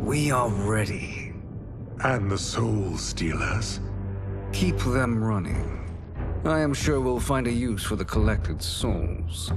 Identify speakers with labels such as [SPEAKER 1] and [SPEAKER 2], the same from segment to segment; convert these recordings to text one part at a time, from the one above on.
[SPEAKER 1] We are ready.
[SPEAKER 2] And the Soul Stealers?
[SPEAKER 1] Keep them running. I am sure we'll find a use for the collected souls.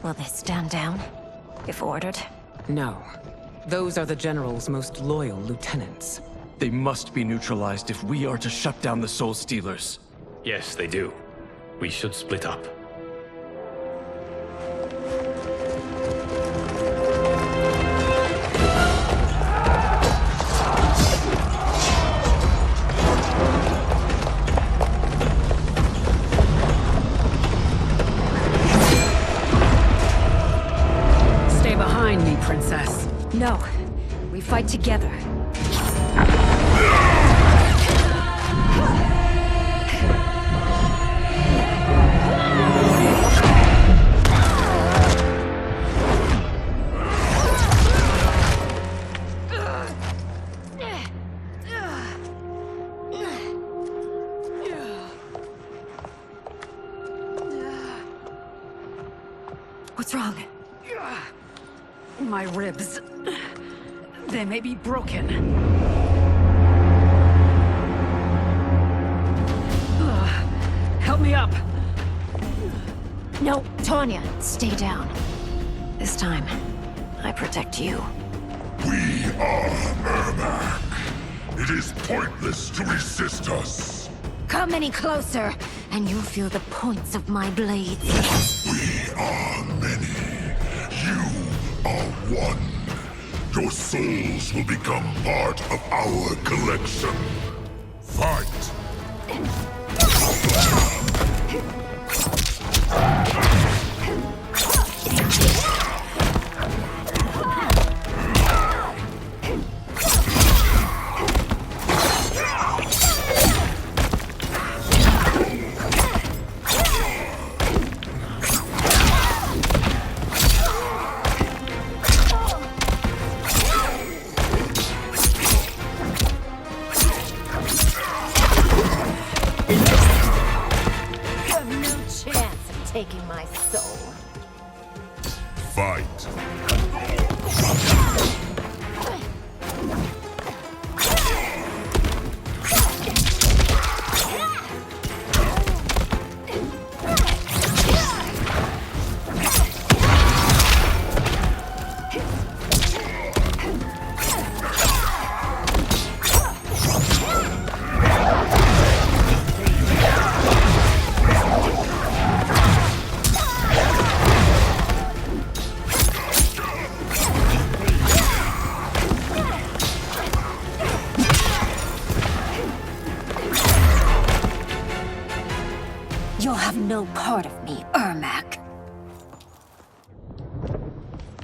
[SPEAKER 3] Will they stand down, if ordered?
[SPEAKER 4] No. Those are the General's most loyal lieutenants.
[SPEAKER 5] They must be neutralized if we are to shut down the Soul Stealers.
[SPEAKER 6] Yes, they do. We should split up.
[SPEAKER 4] Princess.
[SPEAKER 3] No. We fight together. What's wrong?
[SPEAKER 4] My ribs. They may be broken. Help me up.
[SPEAKER 3] No, Tanya, stay down. This time, I protect you.
[SPEAKER 2] We are Ermac. It is pointless to resist us.
[SPEAKER 3] Come any closer, and you'll feel the points of my blades.
[SPEAKER 2] We are many. You are one. Your souls will become part of our collection. Fight!
[SPEAKER 3] Taking my soul.
[SPEAKER 2] Fight.
[SPEAKER 3] You'll have no part of me, Ermac.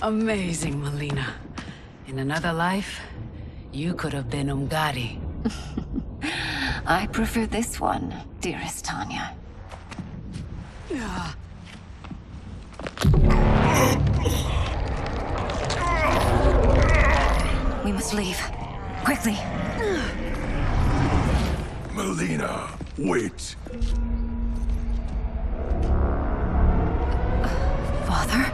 [SPEAKER 4] Amazing, Mileena. In another life, you could have been Umgadi.
[SPEAKER 3] I prefer this one, dearest Tanya. We must leave. Quickly.
[SPEAKER 2] Mileena, wait.
[SPEAKER 3] Father?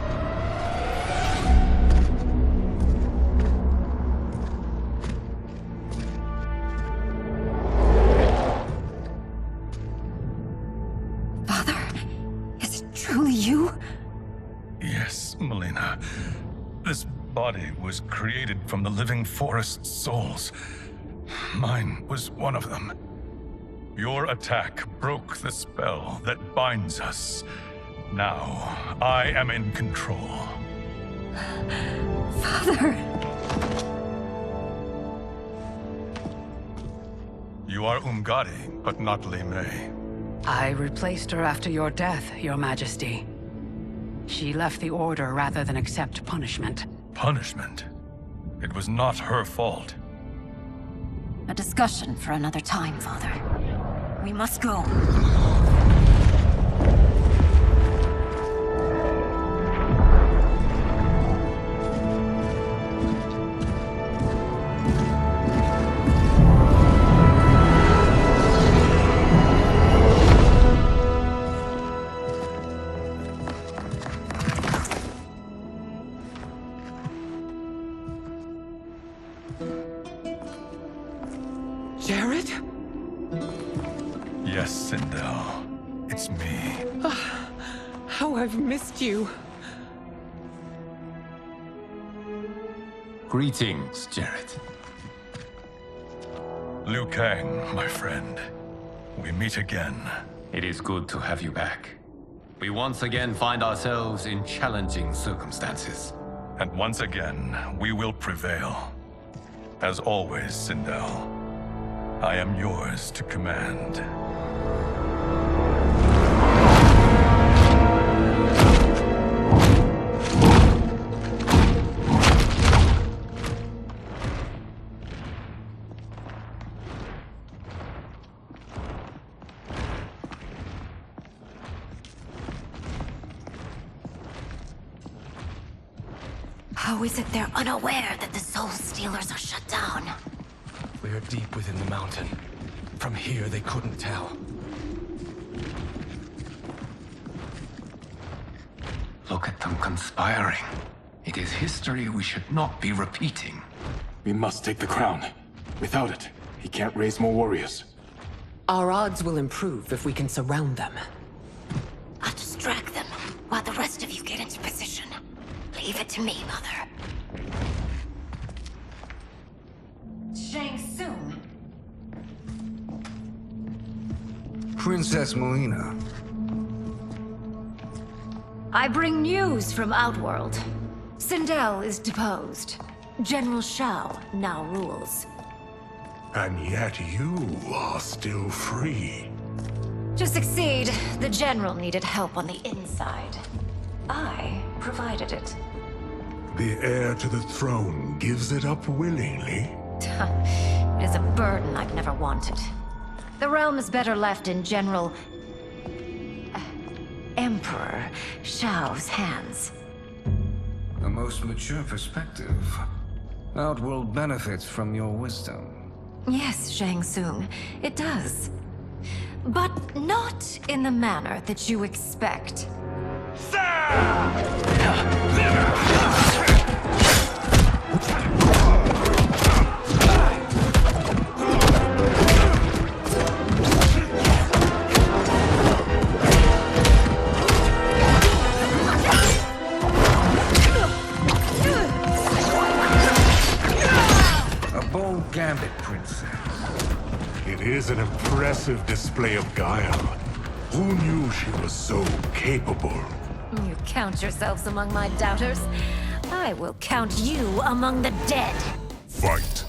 [SPEAKER 3] Father? Is it truly you?
[SPEAKER 2] Yes, Mileena. This body was created from the living forest's souls. Mine was one of them. Your attack broke the spell that binds us.
[SPEAKER 7] Now, I am in control.
[SPEAKER 3] Father!
[SPEAKER 7] You are Umgadi, but not Li Mei.
[SPEAKER 4] I replaced her after your death, Your Majesty. She left the Order rather than accept punishment.
[SPEAKER 7] Punishment? It was not her fault.
[SPEAKER 3] A discussion for another time, Father. We must go.
[SPEAKER 8] Jared?
[SPEAKER 7] Yes, Sindel. It's me.
[SPEAKER 8] How I've missed you.
[SPEAKER 9] Greetings, Jared.
[SPEAKER 7] Liu Kang, my friend. We meet again.
[SPEAKER 9] It is good to have you back. We once again find ourselves in challenging circumstances.
[SPEAKER 7] And once again, we will prevail. As always, Sindel, I am yours to command.
[SPEAKER 3] How is it they're unaware that the Soul Stealers are shut down?
[SPEAKER 5] We're deep within the mountain. From here, they couldn't tell.
[SPEAKER 9] Look at them conspiring. It is history we should not be repeating.
[SPEAKER 10] We must take the crown. Without it, he can't raise more warriors.
[SPEAKER 8] Our odds will improve if we can surround them.
[SPEAKER 3] I'll distract them while the rest of you get into position. Leave it to me, Mother. Shang Tsung.
[SPEAKER 1] Princess Mileena.
[SPEAKER 3] I bring news from Outworld. Sindel is deposed. General Shao now rules.
[SPEAKER 2] And yet you are still free.
[SPEAKER 3] To succeed, the General needed help on the inside. I provided it.
[SPEAKER 2] The heir to the throne gives it up willingly.
[SPEAKER 3] It is a burden I've never wanted. The realm is better left in General... Emperor Shao's hands.
[SPEAKER 1] A most mature perspective. Outworld benefits from your wisdom.
[SPEAKER 3] Yes, Shang Tsung, it does. But not in the manner that you expect.
[SPEAKER 1] A bold gambit, Princess.
[SPEAKER 2] It is an impressive display of guile. Who knew she was so capable?
[SPEAKER 3] You count yourselves among my doubters. I will count you among the dead.
[SPEAKER 2] Fight.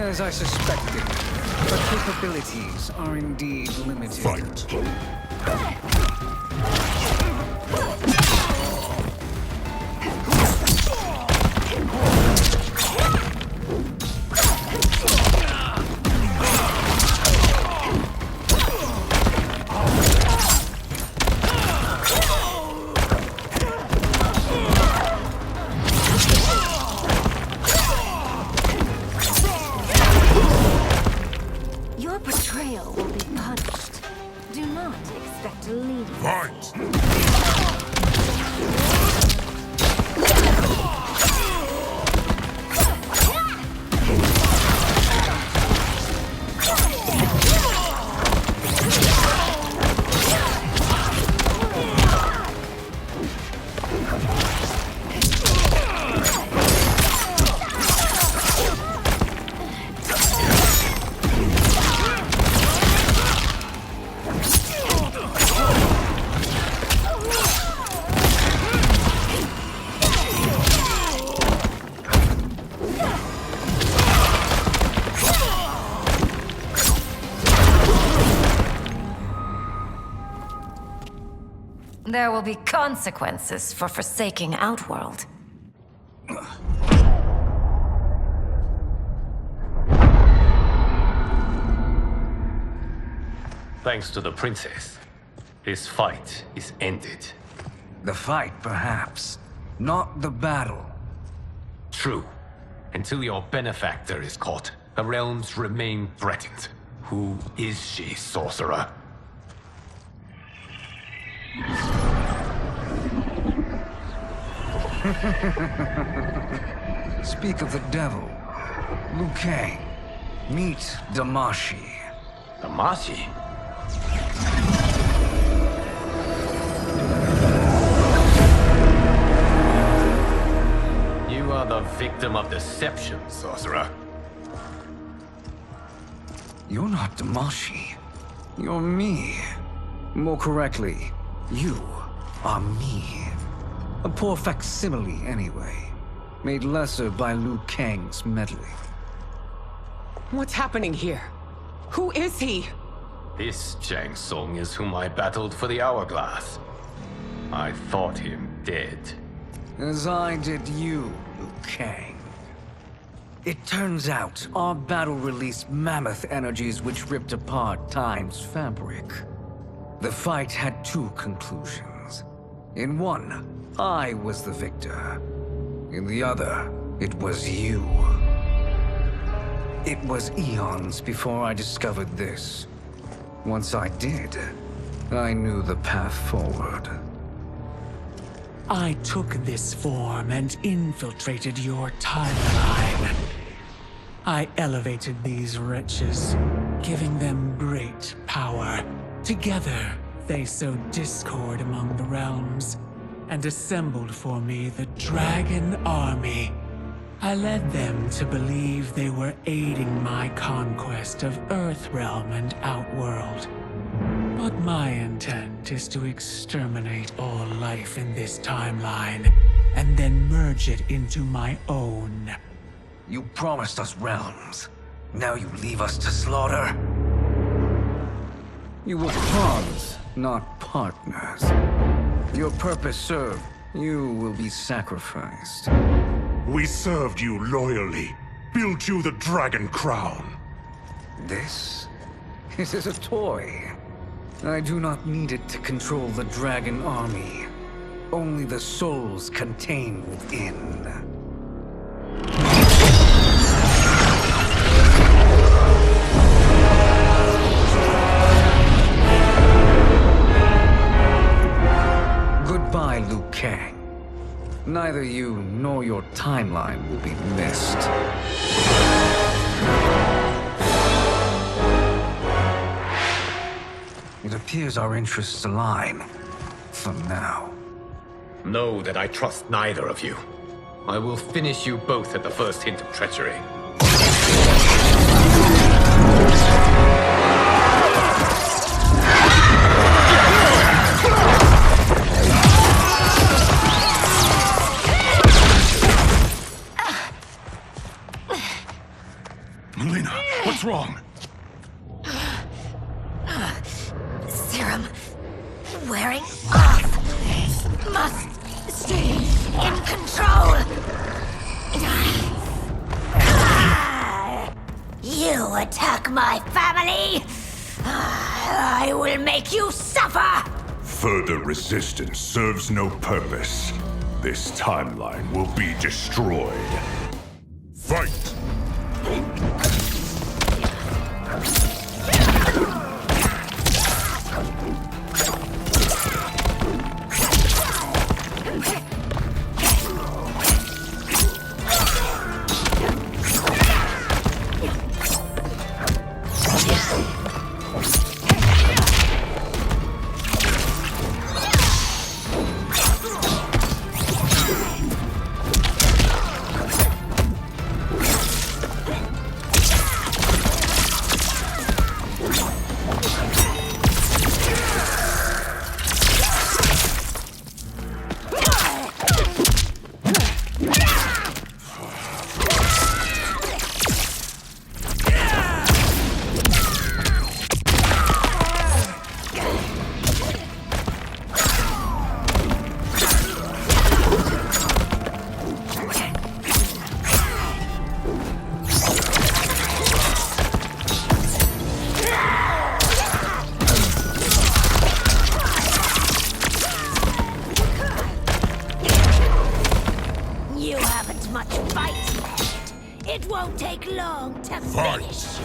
[SPEAKER 1] As I suspected, her capabilities are indeed limited.
[SPEAKER 2] Fight.
[SPEAKER 3] Your betrayal betrayal will be punished. Do not expect a lead.
[SPEAKER 2] Fight!
[SPEAKER 3] There will be consequences for forsaking Outworld.
[SPEAKER 6] Thanks to the princess, this fight is ended.
[SPEAKER 1] The fight, perhaps. Not the battle.
[SPEAKER 9] True. Until your benefactor is caught, the realms remain threatened. Who is she, sorcerer?
[SPEAKER 1] Speak of the devil. Liu Kang. Meet Damashi.
[SPEAKER 9] Damashi? You are the victim of deception, sorcerer.
[SPEAKER 1] You're not Damashi. You're me. More correctly, you are me. A poor facsimile, anyway. Made lesser by Liu Kang's meddling.
[SPEAKER 8] What's happening here? Who is he?
[SPEAKER 9] This Shang Tsung is whom I battled for the Hourglass. I thought him dead.
[SPEAKER 1] As I did you, Liu Kang. It turns out our battle released mammoth energies which ripped apart time's fabric. The fight had two conclusions. In one, I was the victor. In the other, it was you. It was eons before I discovered this. Once I did, I knew the path forward.
[SPEAKER 11] I took this form and infiltrated your timeline. I elevated these wretches, giving them great power. Together, they sowed discord among the realms, and assembled for me the Dragon Army. I led them to believe they were aiding my conquest of Earthrealm and Outworld. But my intent is to exterminate all life in this timeline, and then merge it into my own.
[SPEAKER 1] You promised us realms. Now you leave us to slaughter? You were pawns, not partners. Your purpose served, you will be sacrificed.
[SPEAKER 2] We served you loyally, built you the Dragon Crown.
[SPEAKER 1] This is a toy. I do not need it to control the Dragon Army. Only the souls contained within. Goodbye, Liu Kang. Neither you nor your timeline will be missed. It appears our interests align. For now.
[SPEAKER 9] Know that I trust neither of you. I will finish you both at the first hint of treachery.
[SPEAKER 2] Mileena, what's wrong?
[SPEAKER 3] Serum wearing off. Must stay in control. You attack my family. I will make you suffer.
[SPEAKER 2] Further resistance serves no purpose. This timeline will be destroyed. Fight!
[SPEAKER 3] It won't take long to
[SPEAKER 2] Fight.
[SPEAKER 3] finish.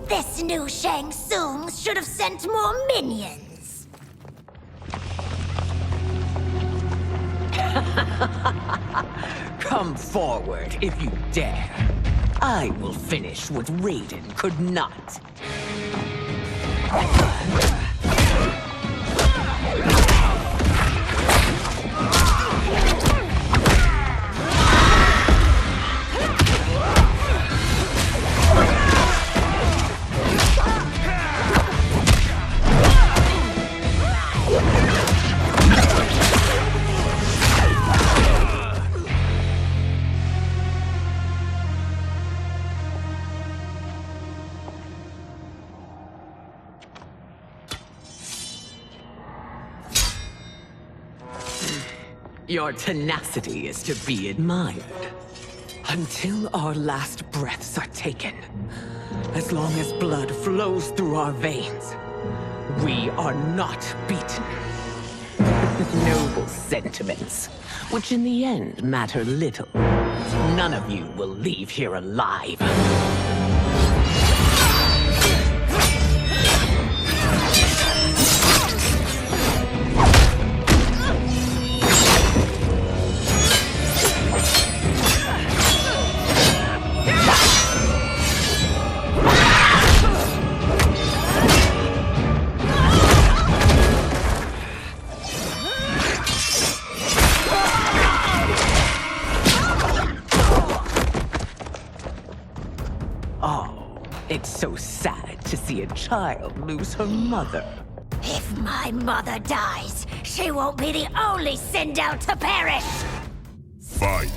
[SPEAKER 3] This new Shang Tsung should have sent more minions.
[SPEAKER 8] Come forward if you dare. I will finish what Raiden could not. Your tenacity is to be admired. Until our last breaths are taken, as long as blood flows through our veins, we are not beaten. Noble sentiments, which in the end matter little. None of you will leave here alive. It's so sad to see a child lose her mother.
[SPEAKER 3] If my mother dies, she won't be the only Sindel to perish!
[SPEAKER 2] Fight.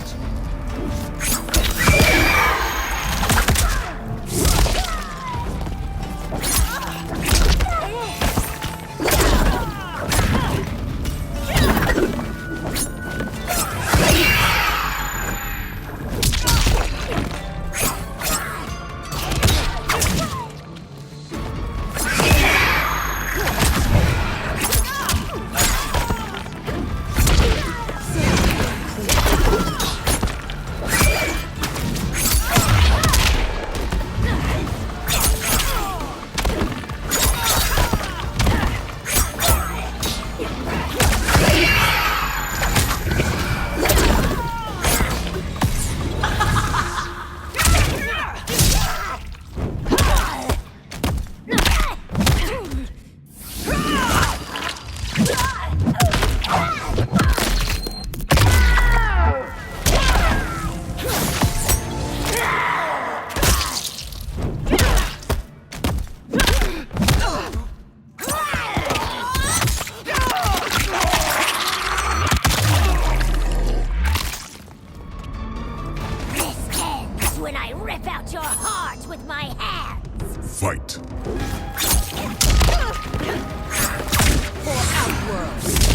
[SPEAKER 3] When I rip out your heart with my hands!
[SPEAKER 2] Fight.
[SPEAKER 3] For Outworld!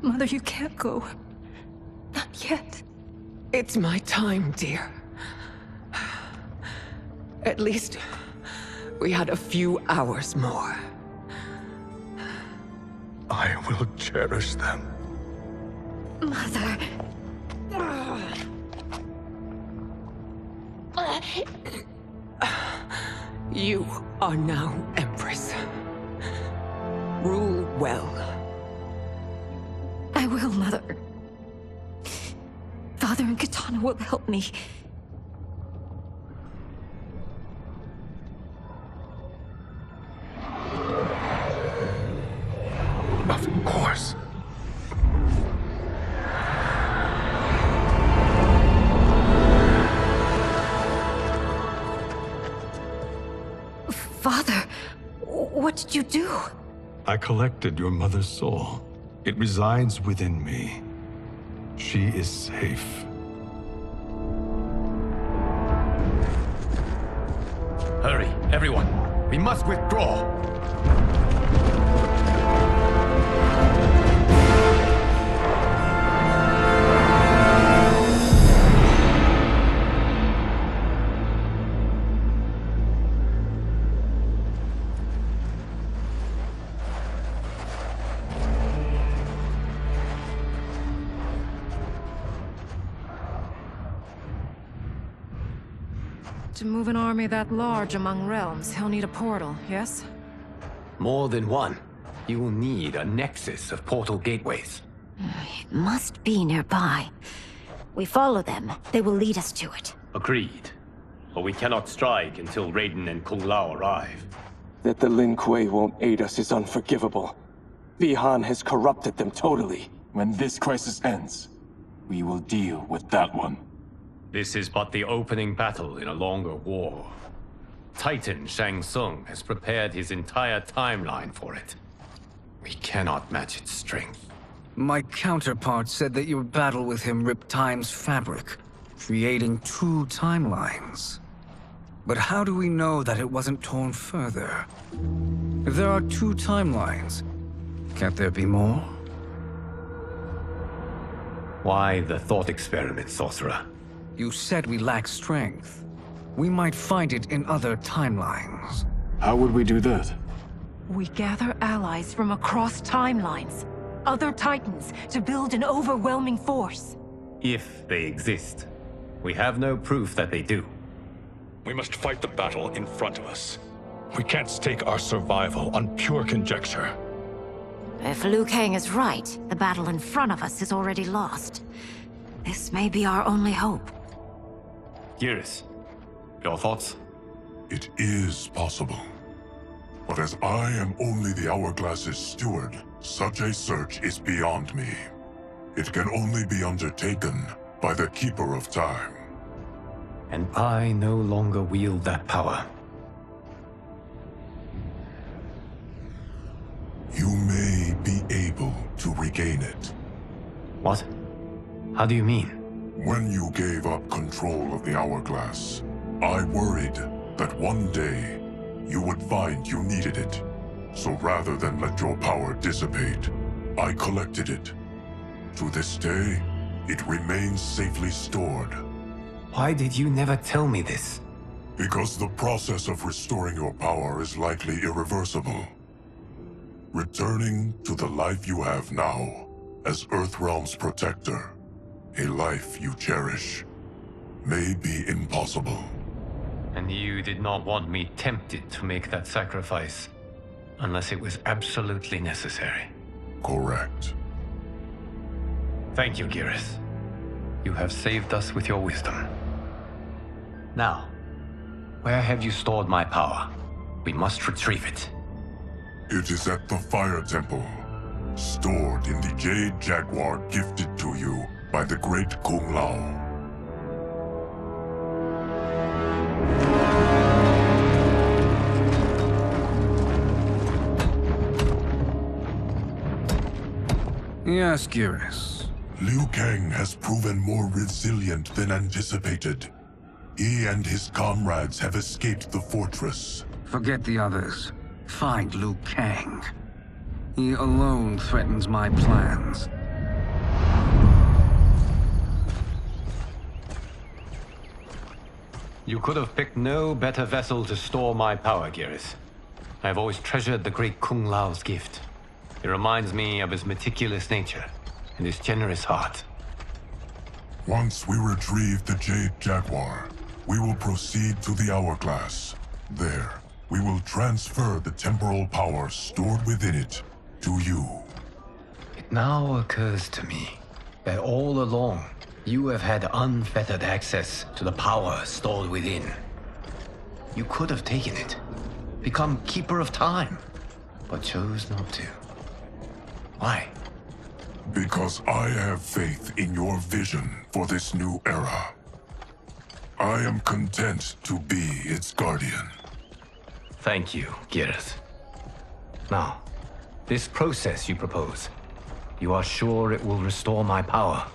[SPEAKER 3] Mother, you can't go. Not yet.
[SPEAKER 8] It's my time, dear. At least, we had a few hours more.
[SPEAKER 7] I will cherish them.
[SPEAKER 3] Mother.
[SPEAKER 8] You are now Empress. Rule well.
[SPEAKER 3] I will, Mother. Father and Katana will help me.
[SPEAKER 7] Of course.
[SPEAKER 3] Father, what did you do?
[SPEAKER 7] I collected your mother's soul. It resides within me. She is safe.
[SPEAKER 9] Hurry, everyone. We must withdraw.
[SPEAKER 12] To move an army that large among realms, he'll need a portal, yes?
[SPEAKER 9] More than one. You will need a nexus of portal gateways.
[SPEAKER 3] It must be nearby. We follow them, they will lead us to it.
[SPEAKER 6] Agreed. But we cannot strike until Raiden and Kung Lao arrive.
[SPEAKER 10] That the Lin Kuei won't aid us is unforgivable. Bihan has corrupted them totally. When this crisis ends, we will deal with that one.
[SPEAKER 6] This is but the opening battle in a longer war. Titan Shang Tsung has prepared his entire timeline for it. We cannot match its strength.
[SPEAKER 1] My counterpart said that your battle with him ripped time's fabric, creating two timelines. But how do we know that it wasn't torn further? If there are two timelines, can't there be more?
[SPEAKER 6] Why the thought experiment, sorcerer?
[SPEAKER 1] You said we lack strength. We might find it in other timelines.
[SPEAKER 10] How would we do that?
[SPEAKER 12] We gather allies from across timelines, other titans, to build an overwhelming force.
[SPEAKER 6] If they exist. We have no proof that they do.
[SPEAKER 7] We must fight the battle in front of us. We can't stake our survival on pure conjecture.
[SPEAKER 3] If Liu Kang is right, the battle in front of us is already lost. This may be our only hope.
[SPEAKER 6] Geras, your thoughts?
[SPEAKER 2] It is possible. But as I am only the Hourglass's steward, such a search is beyond me. It can only be undertaken by the Keeper of Time.
[SPEAKER 6] And I no longer wield that power.
[SPEAKER 2] You may be able to regain it.
[SPEAKER 6] What? How do you mean?
[SPEAKER 2] When you gave up control of the Hourglass, I worried that one day you would find you needed it. So rather than let your power dissipate, I collected it. To this day, it remains safely stored.
[SPEAKER 9] Why did you never tell me this?
[SPEAKER 2] Because the process of restoring your power is likely irreversible. Returning to the life you have now, as Earthrealm's protector, a life you cherish, may be impossible.
[SPEAKER 6] And you did not want me tempted to make that sacrifice, unless it was absolutely necessary.
[SPEAKER 2] Correct.
[SPEAKER 6] Thank you, Geras. You have saved us with your wisdom. Now, where have you stored my power? We must retrieve it.
[SPEAKER 2] It is at the Fire Temple, stored in the Jade Jaguar gifted to you by the great Kung Lao.
[SPEAKER 1] Yes, Geras.
[SPEAKER 2] Liu Kang has proven more resilient than anticipated. He and his comrades have escaped the fortress.
[SPEAKER 1] Forget the others. Find Liu Kang. He alone threatens my plans.
[SPEAKER 6] You could have picked no better vessel to store my power, Geras. I have always treasured the great Kung Lao's gift. It reminds me of his meticulous nature and his generous heart.
[SPEAKER 2] Once we retrieve the Jade Jaguar, we will proceed to the Hourglass. There, we will transfer the temporal power stored within it to you.
[SPEAKER 9] It now occurs to me that all along, you have had unfettered access to the power stored within. You could have taken it, become Keeper of Time, but chose not to. Why?
[SPEAKER 2] Because I have faith in your vision for this new era. I am content to be its guardian.
[SPEAKER 9] Thank you, Geras. Now, this process you propose, you are sure it will restore my power?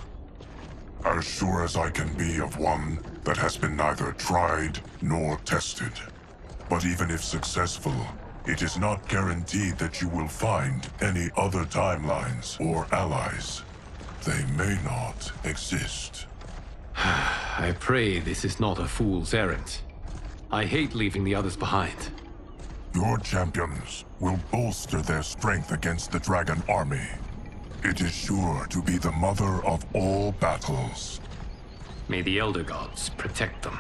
[SPEAKER 2] As sure as I can be of one that has been neither tried nor tested. But even if successful, it is not guaranteed that you will find any other timelines or allies. They may not exist.
[SPEAKER 9] I pray this is not a fool's errand. I hate leaving the others behind.
[SPEAKER 2] Your champions will bolster their strength against the Dragon Army. It is sure to be the mother of all battles.
[SPEAKER 9] May the Elder Gods protect them.